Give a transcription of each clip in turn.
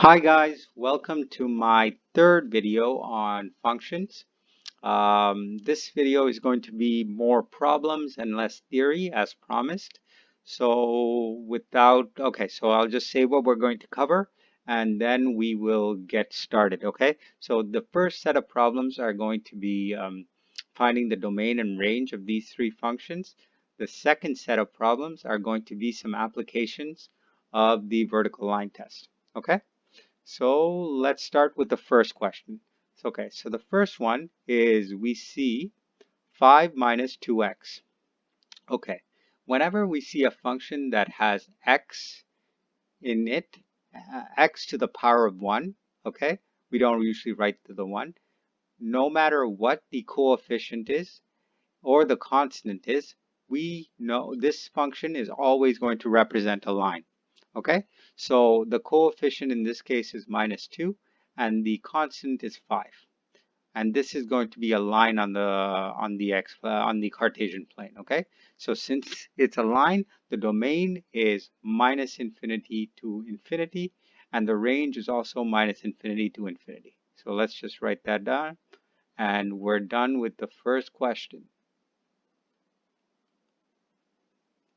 Hi guys, welcome to my third video on functions. This video is going to be more problems and less theory as promised. So I'll just say what we're going to cover and then we will get started, okay? So the first set of problems are going to be finding the domain and range of these three functions. The second set of problems are going to be some applications of the vertical line test, okay? So let's start with the first question. So the first one is we see 5 minus 2x. Okay, whenever we see a function that has x in it, x to the power of 1, okay, we don't usually write to the 1. No matter what the coefficient is or the constant is, we know this function is always going to represent a line. Okay, so the coefficient in this case is -2 and the constant is 5. And this is going to be a line on the Cartesian plane, okay? So since it's a line, the domain is -infinity to infinity, and the range is also -infinity to infinity. So let's just write that down, and we're done with the first question.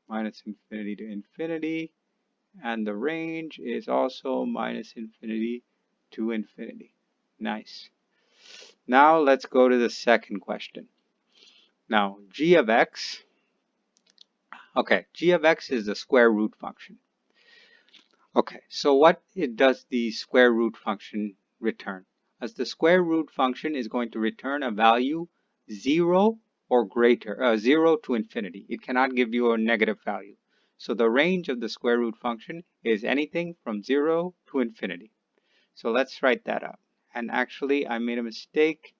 -infinity to infinity. And the range is also -infinity to infinity. Nice. Now let's go to the second question. Now g of x, okay, g of x is the square root function. Okay, so what does the square root function return? As the square root function is going to return a value 0 or greater, 0 to infinity. It cannot give you a negative value. So the range of the square root function is anything from 0 to infinity. So let's write that up. And actually, I made a mistake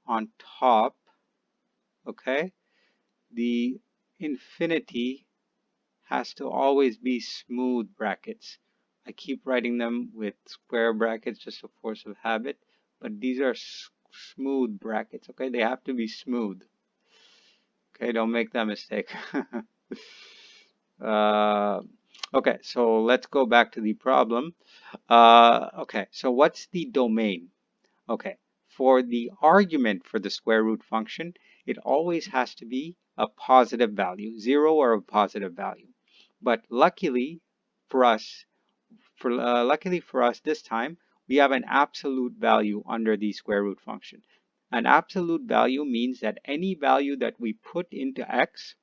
on top. Okay, the infinity has to always be smooth brackets. I keep writing them with square brackets, just a force of habit, but these are smooth brackets. Okay, they have to be smooth. Okay, don't make that mistake. uh, okay, so let's go back to the problem. Okay, so what's the domain? Okay, for the argument for the square root function, it always has to be a positive value, 0 or a positive value. But luckily for us, this time, we have an absolute value under the square root function. An absolute value means that any value that we put into x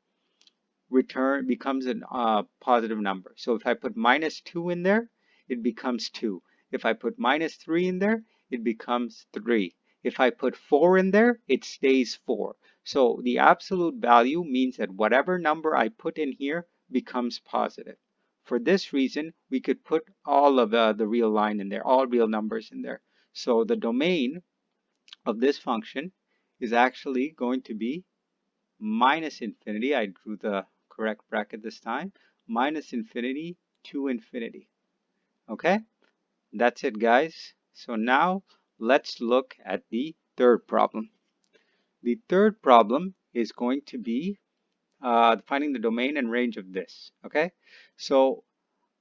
becomes a positive number. So if I put -2 in there, it becomes 2. If I put -3 in there, it becomes 3. If I put 4 in there, it stays 4. So the absolute value means that whatever number I put in here becomes positive. For this reason, we could put all of the real line in there, all real numbers in there. So the domain of this function is actually going to be -infinity, I drew the correct bracket this time, -infinity to infinity. Okay, that's it, guys. So now let's look at the third problem. The third problem is going to be finding the domain and range of this. Okay, so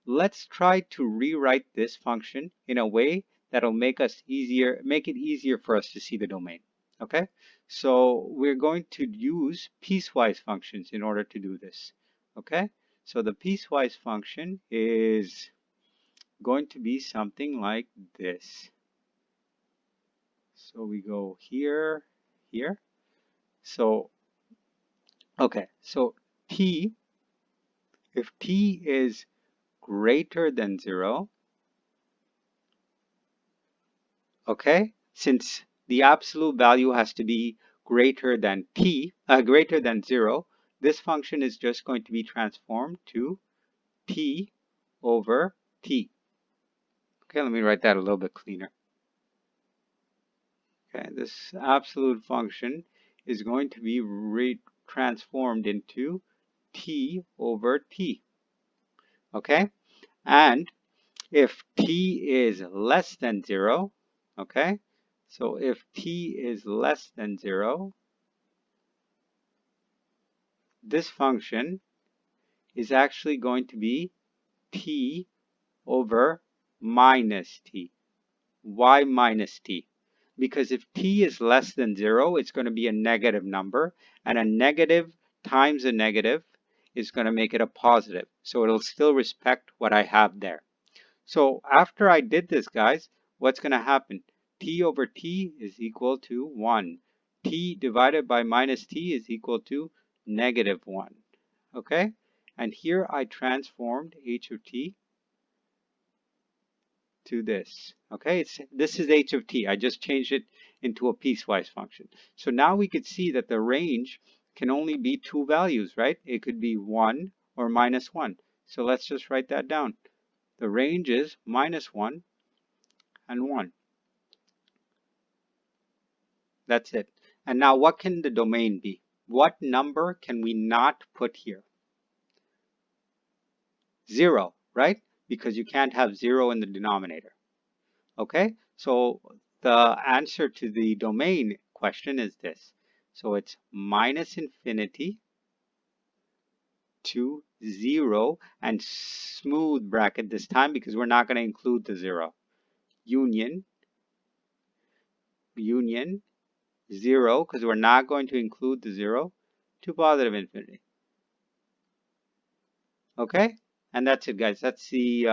let's try to rewrite this function in a way that'll make it easier for us to see the domain. Okay, so we're going to use piecewise functions in order to do this. Okay, so the piecewise function is going to be something like this. So we go here, here. So, okay, so t, if t is greater than 0, okay, since the absolute value has to be greater than greater than 0, this function is just going to be transformed to t over t. Okay, let me write that a little bit cleaner. Okay, this absolute function is going to be transformed into t over t. Okay, and if t is less than 0, okay, so if t is less than 0, this function is actually going to be t over minus t. Why minus t? Because if t is less than 0, it's going to be a negative number, and a negative times a negative is going to make it a positive. So it'll still respect what I have there. So after I did this, guys, what's going to happen? T over t is equal to 1. T divided by minus t is equal to negative 1. Okay? And here I transformed h of t to this. Okay? This is h of t. I just changed it into a piecewise function. So now we could see that the range can only be two values, right? It could be 1 or minus 1. So let's just write that down. The range is minus 1 and 1. That's it. And now what can the domain be? What number can we not put here? 0, right? Because you can't have 0 in the denominator. Okay? So the answer to the domain question is this. So it's minus infinity to 0, and smooth bracket this time because we're not going to include the 0. Union 0, because we're not going to include the 0, to positive infinity. Okay? And that's it, guys. That's the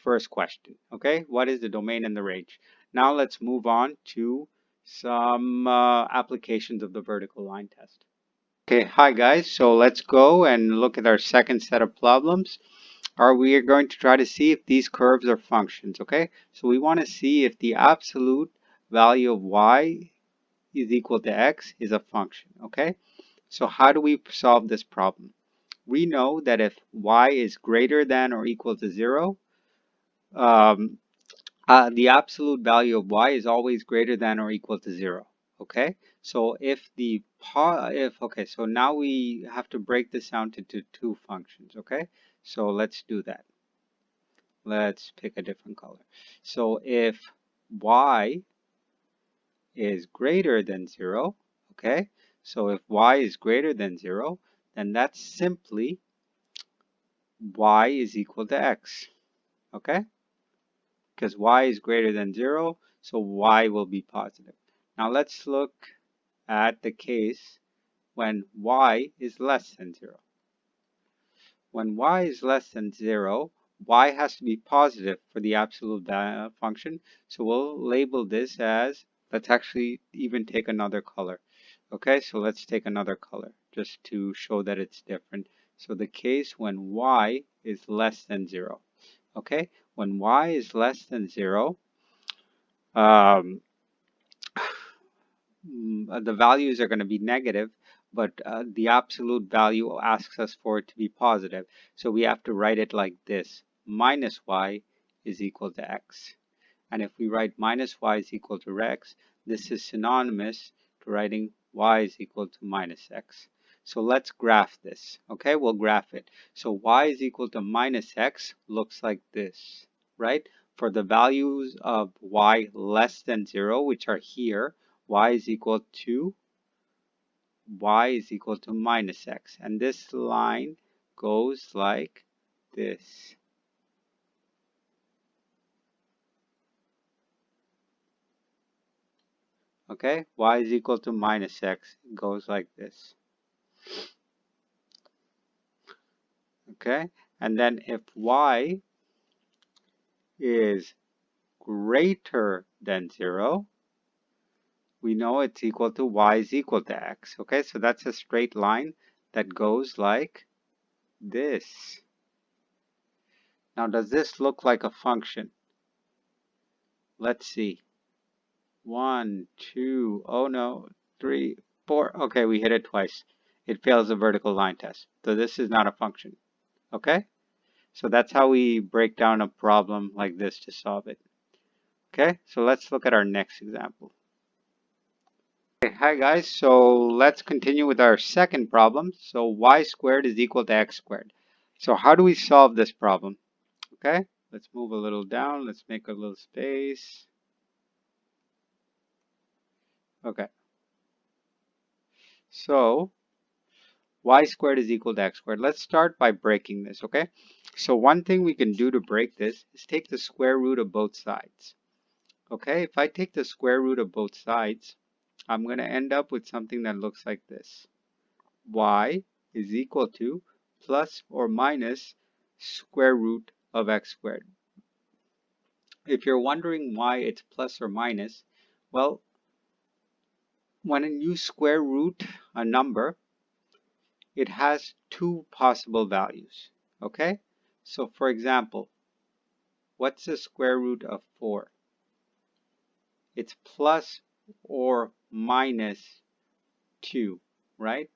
first question. Okay? What is the domain and the range? Now let's move on to some applications of the vertical line test. Okay, hi guys. So let's go and look at our second set of problems. We are going to try to see if these curves are functions. Okay? So we want to see if the absolute value of y is equal to x is a function. Okay? So how do we solve this problem? We know that if y is greater than or equal to 0, the absolute value of y is always greater than or equal to 0. Okay, so so now we have to break this out into two functions. Okay, so let's do that. Let's pick a different color. So if y is greater than 0, okay, so if y is greater than 0, then that's simply y is equal to x. Okay, because y is greater than 0, so y will be positive. Now let's look at the case when y is less than 0. When y is less than 0, y has to be positive for the absolute function. So we'll label this as, let's actually even take another color. Okay, so let's take another color just to show that it's different. So the case when y is less than 0. Okay, when y is less than 0, the values are going to be negative, but the absolute value asks us for it to be positive. So we have to write it like this. Minus y is equal to x. And if we write minus y is equal to x, this is synonymous to writing y is equal to minus x. So let's graph this. Okay, we'll graph it. So y is equal to minus x looks like this, right? For the values of y less than 0, which are here, y is equal to minus x. And this line goes like this. Okay, y is equal to minus x. It goes like this. Okay, and then if y is greater than 0, we know it's equal to y is equal to x. Okay, so that's a straight line that goes like this. Now, does this look like a function? Let's see. 1, 2, oh no, 3, 4. Okay, we hit it twice. It fails the vertical line test. So this is not a function. Okay? So that's how we break down a problem like this to solve it. Okay, so let's look at our next example. Okay, hi guys, so let's continue with our second problem. So y squared is equal to x squared. So how do we solve this problem? Okay, let's move a little down. Let's make a little space. Okay, so y squared is equal to x squared. Let's start by breaking this, okay? So one thing we can do to break this is take the square root of both sides. Okay, if I take the square root of both sides, I'm going to end up with something that looks like this. Y is equal to plus or minus square root of x squared. If you're wondering why it's plus or minus, well, when you square root a number, it has two possible values, okay? So for example, what's the square root of 4? It's plus or minus 2, right?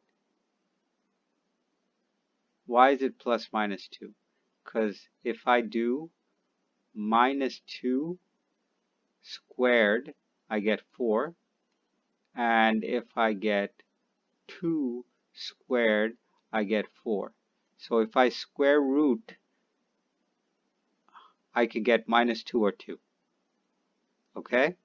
Why is it plus minus 2? Because if I do minus 2 squared, I get 4. And if I get 2 squared, I get 4. So if I square root, I could get minus 2 or 2. Okay?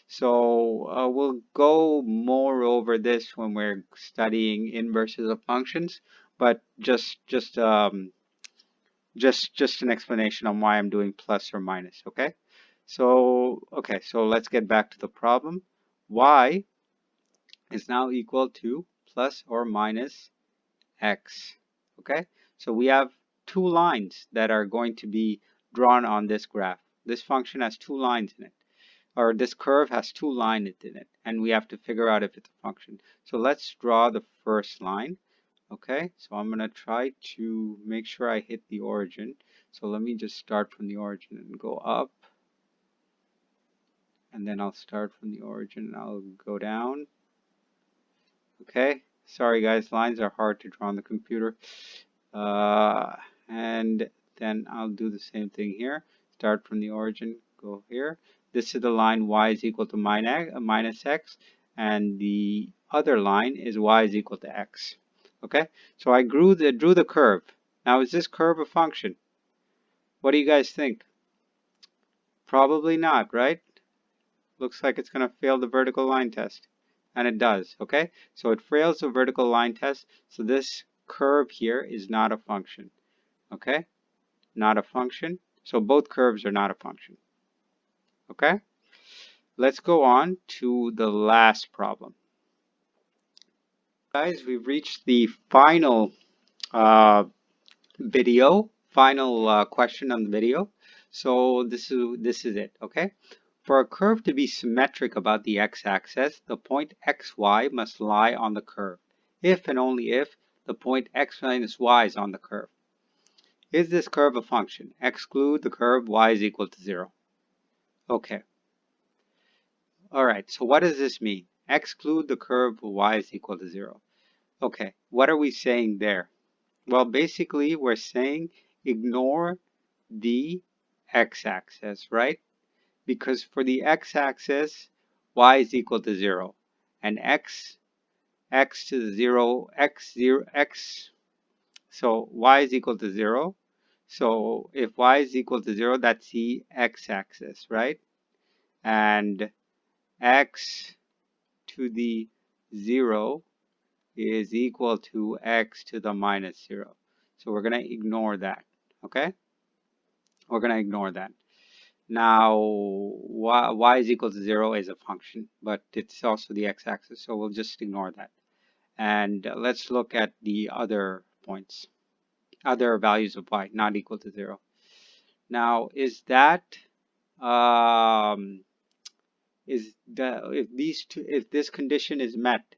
So we'll go more over this when we're studying inverses of functions, but just an explanation on why I'm doing plus or minus, okay? So let's get back to the problem. Y is now equal to plus or minus x, okay? So we have two lines that are going to be drawn on this graph. This function has two lines in it, or this curve has two lines in it, and we have to figure out if it's a function. So let's draw the first line. Okay, so I'm going to try to make sure I hit the origin. So let me just start from the origin and go up. And then I'll start from the origin and I'll go down. Okay, sorry guys, lines are hard to draw on the computer. And then I'll do the same thing here. Start from the origin, go here. This is the line y is equal to minus x, and the other line is y is equal to x. Okay, so I drew the curve. Now, is this curve a function? What do you guys think? Probably not, right? Looks like it's going to fail the vertical line test. And it does, okay? So it fails the vertical line test, so this curve here is not a function, okay? Not a function. So both curves are not a function, okay? Let's go on to the last problem. Guys, we've reached the final final question on the video. So this is it, okay? For a curve to be symmetric about the x-axis, the point xy must lie on the curve, if and only if the point x minus y is on the curve. Is this curve a function? Exclude the curve y is equal to 0. Okay. Alright, so what does this mean? Exclude the curve y is equal to 0. Okay, what are we saying there? Well, basically, we're saying ignore the x-axis, right? Because for the x-axis, y is equal to 0, and x to the 0, so y is equal to 0. So if y is equal to 0, that's the x-axis, right? And x to the 0 is equal to x to the minus 0. So we're going to ignore that, okay? We're going to ignore that. Now, y is equal to 0 is a function, but it's also the x-axis, so we'll just ignore that. And let's look at the other points, other values of y not equal to 0. Now, if this condition is met,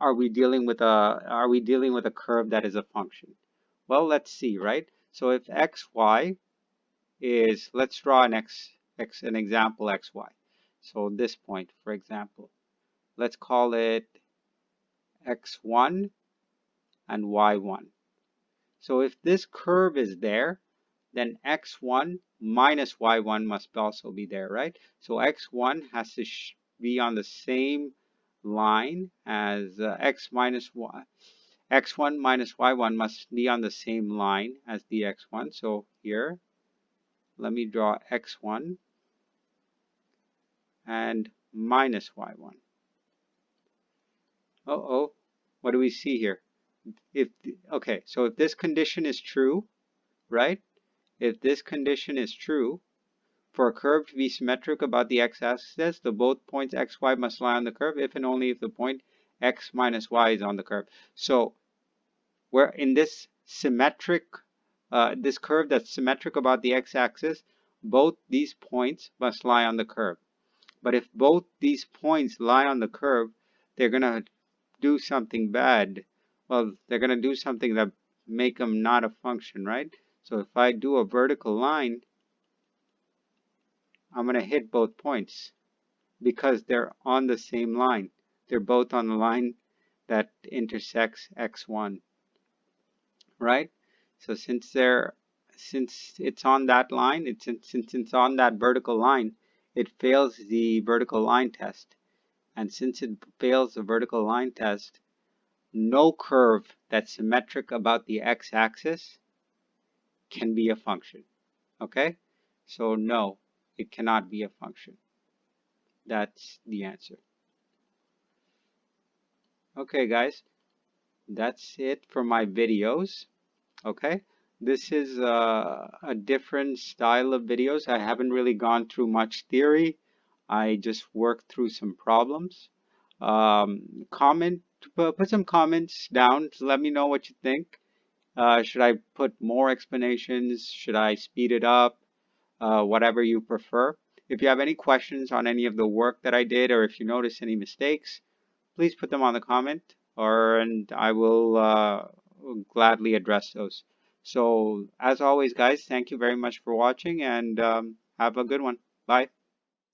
are we dealing with a curve that is a function? Well, let's see, right? So if xy is, let's draw an example xy. So this point, for example, let's call it x1 and y1. So if this curve is there, then x1 minus y1 must also be there, right? So x1 has to be on the same line as x1 minus y1 must be on the same line as the x1. So here, let me draw x1 and minus y1. Uh-oh, what do we see here? Okay, so if this condition is true, right? If this condition is true, for a curve to be symmetric about the x-axis, the both points x, y must lie on the curve if and only if the point x minus y is on the curve. So we're in this symmetric, this curve that's symmetric about the x-axis, both these points must lie on the curve. But if both these points lie on the curve, they're going to do something bad. Well, they're going to do something that make them not a function, right? So if I do a vertical line, I'm going to hit both points because they're on the same line. They're both on the line that intersects x1, right? So since it's on that line, since it's on that vertical line, it fails the vertical line test. And since it fails the vertical line test, no curve that's symmetric about the x-axis can be a function. Okay? So no, it cannot be a function. That's the answer. Okay, guys, that's it for my videos. Okay, this is a different style of videos. I haven't really gone through much theory. I just worked through some problems. Put some comments down to let me know what you think. Should I put more explanations? Should I speed it up? Whatever you prefer. If you have any questions on any of the work that I did, or if you notice any mistakes, please put them on the comment, and I will gladly address those. So, as always, guys, thank you very much for watching, and have a good one. Bye.